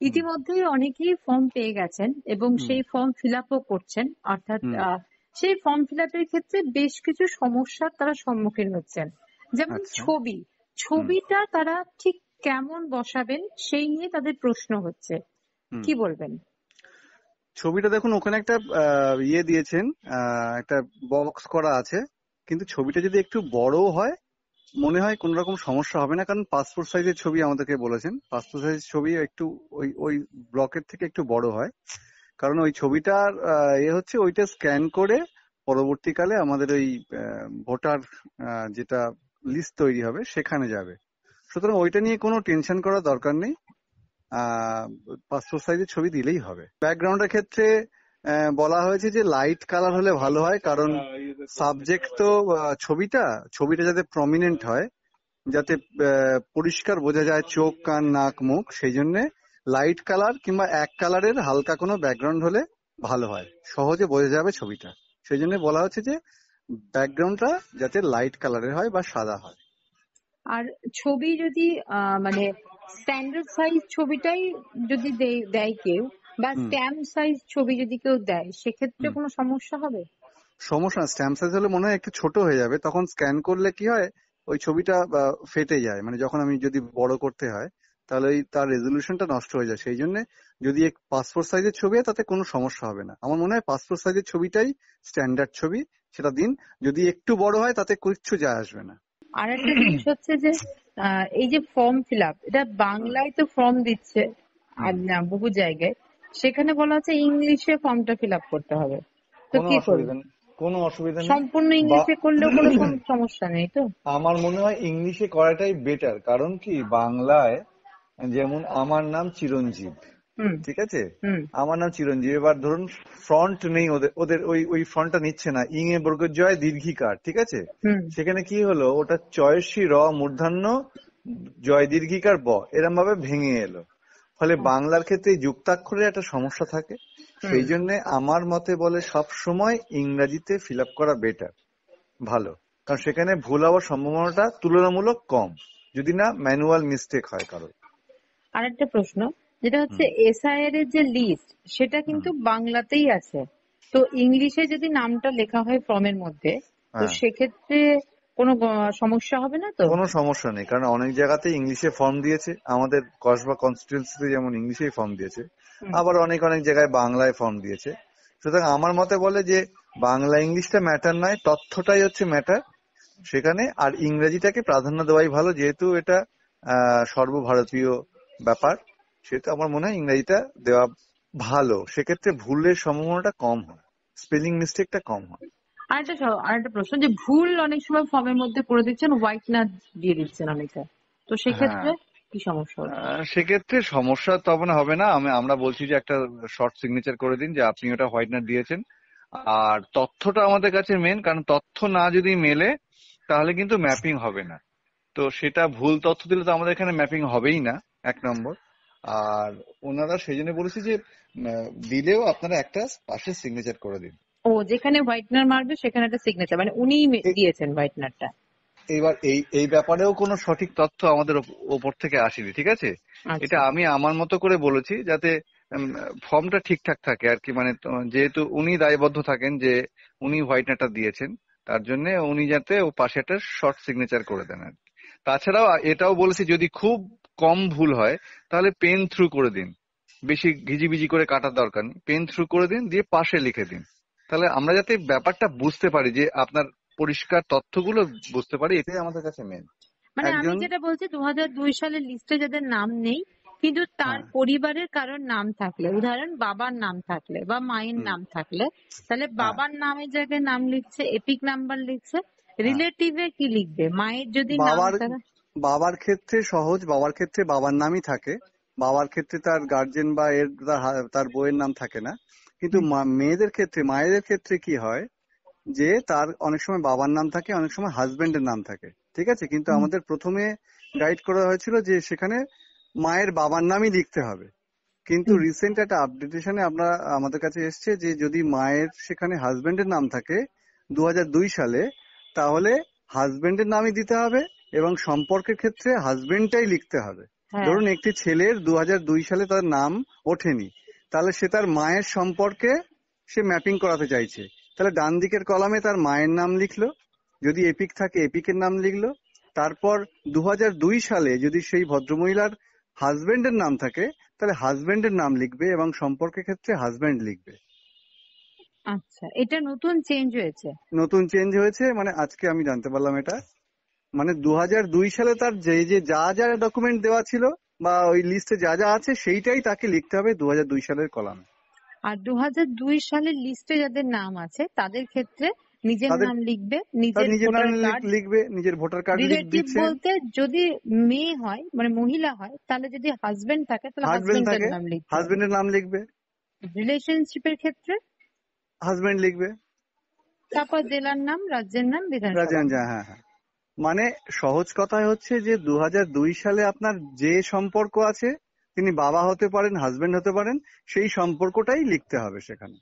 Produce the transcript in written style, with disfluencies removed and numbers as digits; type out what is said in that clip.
ইতিমধ্যেই অনেকেই ফর্ম পেয়ে গেছেন এবং হুম সেই ফর্ম ফিল আপও করছেন। অর্থাৎ হুম সেই ফর্ম ফিল আপের ক্ষেত্রে বেশ কিছু সমস্যার তারা সম্মুখীন হচ্ছেন। যেমন আচ্ছা হুম ছবিটা তারা ঠিক কেমন বসাবেন সেই নিয়ে তাদের প্রশ্ন হচ্ছে। হুম কি বলবেন? ছবিটা দেখুন ওখানে একটা ইয়ে দিয়েছেন, একটা বক্স করা আছে, কিন্তু ছবিটা যদি একটু বড়ও হয় মনে হয় কোন রকম সমস্যা হবে না, কারণ পাসপোর্ট সাইজের ছবি আমাদেরকে বলেছেন পাসপোর্ট সাইজের ছবি একটু ওই ব্লকের থেকে একটু বড় হয়, কারণ ওই ছবিটার হচ্ছে ওইটা স্ক্যান করে পরবর্তীকালে আমাদের ওই ভোটার যেটা লিস্ট তৈরি হবে সেখানে যাবে। সুতরাং ওইটা নিয়ে কোনো টেনশন করার দরকার নেই, পাসপোর্ট সাইজের ছবি দিলেই হবে। ব্যাকগ্রাউন্ডের ক্ষেত্রে বলা হয়েছে যে লাইট কালার হলে ভালো হয়, কারণ সাবজেক্ট তো ছবিটা যাতে প্রমিনেন্ট হয়, যাতে পরিষ্কার বোঝা যায় চোখ কান নাক মুখ, সেই জন্য লাইট কালার কিংবা এক কালারের হালকা কোনো ব্যাকগ্রাউন্ড হলে ভালো হয়, সহজে বোঝা যাবে ছবিটা। সেই জন্য বলা হচ্ছে যে ব্যাকগ্রাউন্ডটা যাতে লাইট কালারের হয় বা সাদা হয়। আর ছবি যদি মানে স্ট্যান্ডার্ড সাইজ ছবিটাই যদি দেয় কেউ, বা হুম স্ট্যাম্প সাইজ ছবি যদি কেউ দেয়, সেক্ষেত্রে হুম কোনো সমস্যা হবে? সমস্যা না, স্ট্যাম্প সাইজ হলে মনে হয় একটু ছোট হয়ে যাবে, তখন স্ক্যান করলে কি হয় ওই ছবিটা ফেটে যায়, মানে যখন আমি যদি বড় করতে হয় তাহলে ওই তার রেজলিউশনটা নষ্ট হয়ে যায়। সেই জন্য যদি পাসপোর্ট সাইজের ছবি হয় তাতে কোনো সমস্যা হবে না। আমার মনে হয় পাসপোর্ট সাইজের ছবিটাই স্ট্যান্ডার্ড ছবি, সেটা দিন। যদি একটু বড় হয় তাতে কিচ্ছু যায় আসবে না। আর একটা জিনিস হচ্ছে যে এই যে ফর্ম ফিল আপ, এটা হুম বাংলায় তো ফর্ম দিচ্ছে আর হুম না বহু জায়গায়, সেখানে বলা হচ্ছে ইংলিশে ফর্মটা ফিল আপ করতে হবে। তো কোনো কি অসুবিধা করবে? নেই, কোনো অসুবিধা নেই। সম্পূর্ণ বা ইংলিশে করলেও কোনো সমস্যা নেই তো? আমার মনে হয় ইংলিশে করাটাই বেটার, কারণ কি বাংলায় যেমন আমার নাম চিরঞ্জীব, হুম ঠিক আছে, হুম আমার নাম চিরঞ্জীব, এবার ধরুন ফ্রন্ট নেই, ওদের ওদের ওই ফ্রন্টটা নিচ্ছে না, ইং এ বর্গজয় দীর্ঘিকার, ঠিক আছে, হুম সেখানে কি হলো ওটা চয়সী র মূর্ধন্য জয় দীর্ঘিকার ব এরম ভাবে ভেঙে এলো, ফলে বাংলার ক্ষেত্রে এই যুক্তাক্ষরের একটা সমস্যা থাকে। হুম। সেই জন্য আমার মতে বলে সব সময় ইংরাজিতে ফিল আপ করা বেটার, ভালো, কারণ সেখানে ভুল হওয়ার সম্ভাবনাটা তুলনামূলক কম, যদি না ম্যানুয়াল মিস্টেক হয় কারো। আর একটা প্রশ্ন, যেটা হচ্ছে হুম এসআইআর এর যে লিস্ট, সেটা হুম কিন্তু বাংলাতেই আছে। তো ইংলিশে যদি নামটা লেখা হয় ফর্মের মধ্যে, তো হ্যাঁ, সেক্ষেত্রে কোনো সমস্যা হবে না তো? কোনো সমস্যা নেই, কারণ অনেক জায়গাতেই ইংলিশে ফর্ম দিয়েছে, আমাদের কসবা কনস্টিটিউয়েন্সিতে যেমন ইংলিশেই ফর্ম দিয়েছে, হুম। আবার অনেক অনেক জায়গায় বাংলায় ফর্ম দিয়েছে। সুতরাং আমার মতে বলে যে বাংলা ইংলিশটা ম্যাটার নয়, তথ্যটাই হচ্ছে ম্যাটার সেখানে, আর ইংরেজিটাকে প্রাধান্য দেওয়াই ভালো, যেহেতু এটা সর্বভারতীয় ব্যাপার, সেহেতু আমার মনে হয় ইংরেজিটা দেওয়া ভালো, সেক্ষেত্রে ভুলের সম্ভাবনাটা কম হয়, স্পেলিং মিস্টেকটা কম হয়। আরেকটা প্রশ্ন, যে ভুল অনেক সময় ফর্মের মধ্যে করে দিচ্ছেন, হোয়াইটনার দিয়ে দিচ্ছেন অনেকে, তো হ্যাঁ, সেক্ষেত্রে কি সমস্যা হচ্ছে? সেক্ষেত্রে সমস্যা তবে না হবে না, আমরা বলছি যে একটা শর্ট সিগনেচার করে দিন যে আপনি ওটা হোয়াইটনার দিয়েছেন, আর তথ্যটা আমাদের কাছে মেন, কারণ তথ্য না যদি মেলে তাহলে কিন্তু ম্যাপিং হবে না, তো সেটা ভুল তথ্য দিলে তো আমাদের এখানে ম্যাপিং হবেই না, এক নম্বর। আর ওনারা সেই জন্য বলেছে যে দিলেও আপনারা একটা পাশে সিগনেচার করে দিন। ও, যেখানে হোয়াইটনার মারবে সেখানে একটা সিগনেচার, মানে উনিই দিয়েছেন হোয়াইটনারটা? এবার এই এই ব্যাপারেও কোনো সঠিক তথ্য আমাদের ওপর থেকে আসেনি, ঠিক আছে, এটা আচ্ছা। আমি আমার মতো করে বলেছি যাতে ফর্মটা ঠিকঠাক থাকে আর কি, মানে যেহেতু উনি দায়বদ্ধ থাকেন যে উনি হোয়াইটনারটা দিয়েছেন, তার জন্য উনি যাতে ও পাশে একটা শর্ট সিগনেচার করে দেন আর কি। তাছাড়াও এটাও বলেছি যদি খুব কম ভুল হয় তাহলে পেন থ্রু করে দিন, বেশি ঘিজিবিজি করে কাটার দরকার নেই, পেন থ্রু করে দিন দিয়ে পাশে লিখে দিন, তাহলে আমরা যাতে ব্যাপারটা বুঝতে পারি যে আপনার পরিষ্কার তথ্যগুলো বুঝতে পারি, এটাই আমাদের কাছে মেন। মানে আমি একজন যেটা বলছি, 2002 সালের লিস্টে যাদের নাম নেই, কিন্তু তার হ্যাঁ পরিবারের কারোর নাম থাকলে, উদাহরণ বাবার নাম থাকলে বা মায়ের হুম নাম থাকলে, তাহলে হ্যাঁ বাবার নামের জায়গায় নাম লিখছে, এপিক নাম্বার লিখছে, হ্যাঁ রিলেটিভে কি লিখবে? মায়ের যদি নাম বাবার তারা। বাবার ক্ষেত্রে সহজ, বাবার ক্ষেত্রে বাবার নামই থাকে, বাবার ক্ষেত্রে তার গার্জেন বা তার বইয়ের নাম থাকে না, কিন্তু মেয়েদের ক্ষেত্রে মায়েদের ক্ষেত্রে কি হয় যে তার অনেক সময় বাবার নাম থাকে, অনেক সময় হাজবেন্ডের নাম থাকে, ঠিক আছে, কিন্তু হুম আমাদের প্রথমে গাইড করা হয়েছিল যে সেখানে মায়ের বাবার নামই লিখতে হবে, কিন্তু হুম রিসেন্ট একটা আপডেটেশনে আমাদের কাছে এসছে যে যদি মায়ের সেখানে হাজবেন্ডের নাম থাকে 2002 সালে, তাহলে হাজবেন্ডের নামই দিতে হবে এবং সম্পর্কের ক্ষেত্রে হাজবেন্ডটাই লিখতে হবে। হ্যাঁ। ধরুন একটি ছেলের 2002 সালে তার নাম ওঠেনি, তাহলে সে তার মায়ের সম্পর্কে সে ম্যাপিং করাতে চাইছে, তাহলে ডান দিকের কলামে তার মায়ের নাম লিখলো, যদি এপিক থাকে এপিকের নাম লিখলো, তারপর 2002 সালে যদি সেই ভদ্রমহিলার হাজবেন্ডের নাম থাকে তাহলে হাজবেন্ডের নাম লিখবে এবং সম্পর্কের ক্ষেত্রে হাজবেন্ড লিখবে। আচ্ছা, এটা নতুন চেঞ্জ হয়েছে। নতুন চেঞ্জ হয়েছে, মানে আজকে আমি জানতে পারলাম এটা। মানে 2002 সালে তার যে যা যা ডকুমেন্ট দেওয়া ছিল বা ওই লিস্টে যা যা আছে সেইটাই তাকে লিখতে হবে 2002 সালের কলামে। আর 2002 সালের লিস্টে যাদের নাম আছে তাদের ক্ষেত্রে নিজের তাদের নাম লিখবে, তার নিজের নিজের নাম ভোটার কার্ড। লিখবে, নিজের ভোটার কার্ড রিলেটিভ দিচ্ছে। বলতে যদি মেয়ে হয় মানে মহিলা হয় তাহলে যদি হাজবেন্ড থাকে তাহলে হাজবেন্ড হাজবেন্ডের থাকে নাম লিখতে হবে। হাজবেন্ডের নাম লিখবে, রিলেশনশিপের ক্ষেত্রে হাজবেন্ড লিখবে। তারপর জেলার নাম, রাজ্যের নাম, বিধানসভা। হ্যাঁ হ্যাঁ। মানে সহজ কথায় হচ্ছে যে 2002 সালে আপনার যে সম্পর্ক আছে, তিনি বাবা হতে পারেন, হাজবেন্ড হতে পারেন, সেই সম্পর্কটাই লিখতে হবে সেখানে।